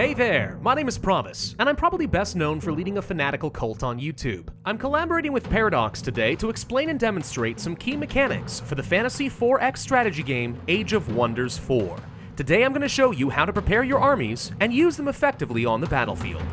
Hey there, my name is Promise, and I'm probably best known for leading a fanatical cult on YouTube. I'm collaborating with Paradox today to explain and demonstrate some key mechanics for the Fantasy 4X strategy game Age of Wonders 4. Today I'm going to show you how to prepare your armies and use them effectively on the battlefield.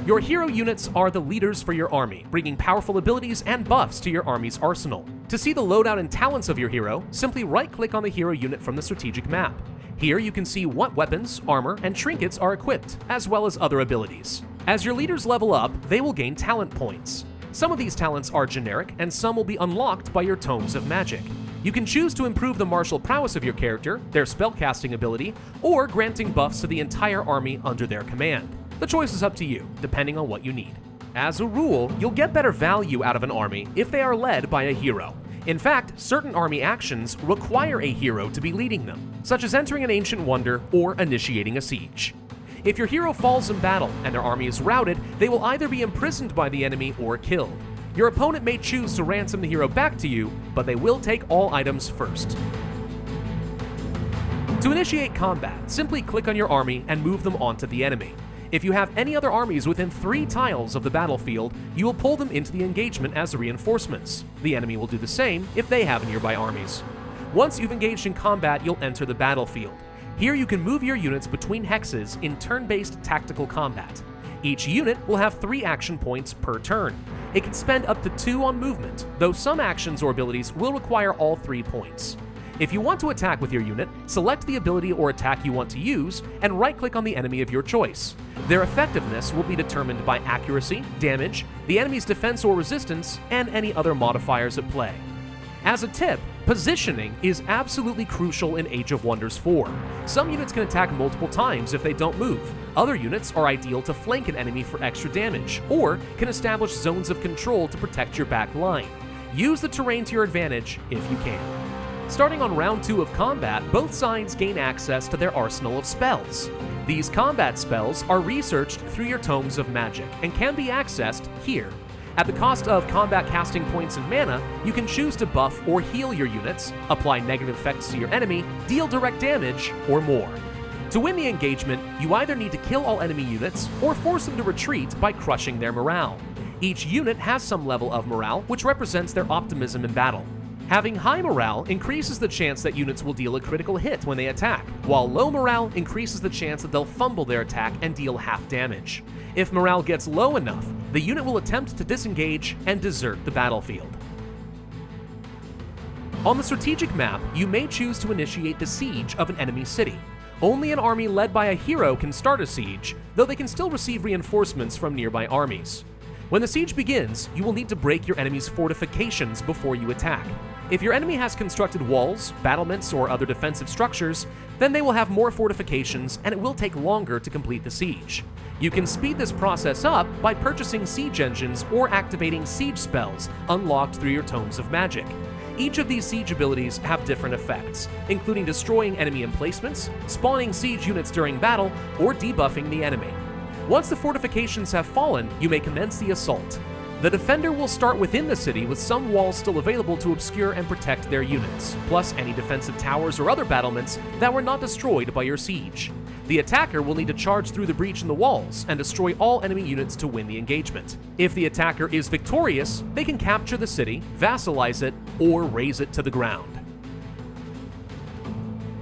Your hero units are the leaders for your army, bringing powerful abilities and buffs to your army's arsenal. To see the loadout and talents of your hero, simply right-click on the hero unit from the strategic map. Here you can see what weapons, armor, and trinkets are equipped, as well as other abilities. As your leaders level up, they will gain talent points. Some of these talents are generic, and some will be unlocked by your Tomes of Magic. You can choose to improve the martial prowess of your character, their spellcasting ability, or granting buffs to the entire army under their command. The choice is up to you, depending on what you need. As a rule, you'll get better value out of an army if they are led by a hero. In fact, certain army actions require a hero to be leading them, such as entering an ancient wonder or initiating a siege. If your hero falls in battle and their army is routed, they will either be imprisoned by the enemy or killed. Your opponent may choose to ransom the hero back to you, but they will take all items first. To initiate combat, simply click on your army and move them onto the enemy. If you have any other armies within 3 tiles of the battlefield, you will pull them into the engagement as reinforcements. The enemy will do the same if they have nearby armies. Once you've engaged in combat, you'll enter the battlefield. Here you can move your units between hexes in turn-based tactical combat. Each unit will have 3 action points per turn. It can spend up to 2 on movement, though some actions or abilities will require all 3 points. If you want to attack with your unit, select the ability or attack you want to use, and right-click on the enemy of your choice. Their effectiveness will be determined by accuracy, damage, the enemy's defense or resistance, and any other modifiers at play. As a tip, positioning is absolutely crucial in Age of Wonders 4. Some units can attack multiple times if they don't move. Other units are ideal to flank an enemy for extra damage, or can establish zones of control to protect your back line. Use the terrain to your advantage if you can. Starting on round 2 of combat, both sides gain access to their arsenal of spells. These combat spells are researched through your Tomes of Magic and can be accessed here. At the cost of combat casting points and mana, you can choose to buff or heal your units, apply negative effects to your enemy, deal direct damage, or more. To win the engagement, you either need to kill all enemy units or force them to retreat by crushing their morale. Each unit has some level of morale, which represents their optimism in battle. Having high morale increases the chance that units will deal a critical hit when they attack, while low morale increases the chance that they'll fumble their attack and deal half damage. If morale gets low enough, the unit will attempt to disengage and desert the battlefield. On the strategic map, you may choose to initiate the siege of an enemy city. Only an army led by a hero can start a siege, though they can still receive reinforcements from nearby armies. When the siege begins, you will need to break your enemy's fortifications before you attack. If your enemy has constructed walls, battlements, or other defensive structures, then they will have more fortifications and it will take longer to complete the siege. You can speed this process up by purchasing siege engines or activating siege spells unlocked through your Tomes of Magic. Each of these siege abilities have different effects, including destroying enemy emplacements, spawning siege units during battle, or debuffing the enemy. Once the fortifications have fallen, you may commence the assault. The defender will start within the city with some walls still available to obscure and protect their units, plus any defensive towers or other battlements that were not destroyed by your siege. The attacker will need to charge through the breach in the walls and destroy all enemy units to win the engagement. If the attacker is victorious, they can capture the city, vassalize it, or raze it to the ground.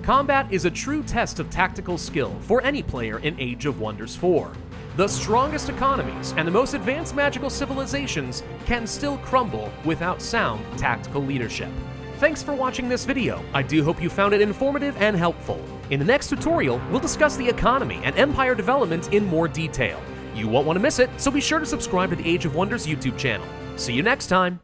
Combat is a true test of tactical skill for any player in Age of Wonders 4. The strongest economies and the most advanced magical civilizations can still crumble without sound tactical leadership. Thanks for watching this video. I do hope you found it informative and helpful. In the next tutorial, we'll discuss the economy and empire development in more detail. You won't want to miss it, so be sure to subscribe to the Age of Wonders YouTube channel. See you next time!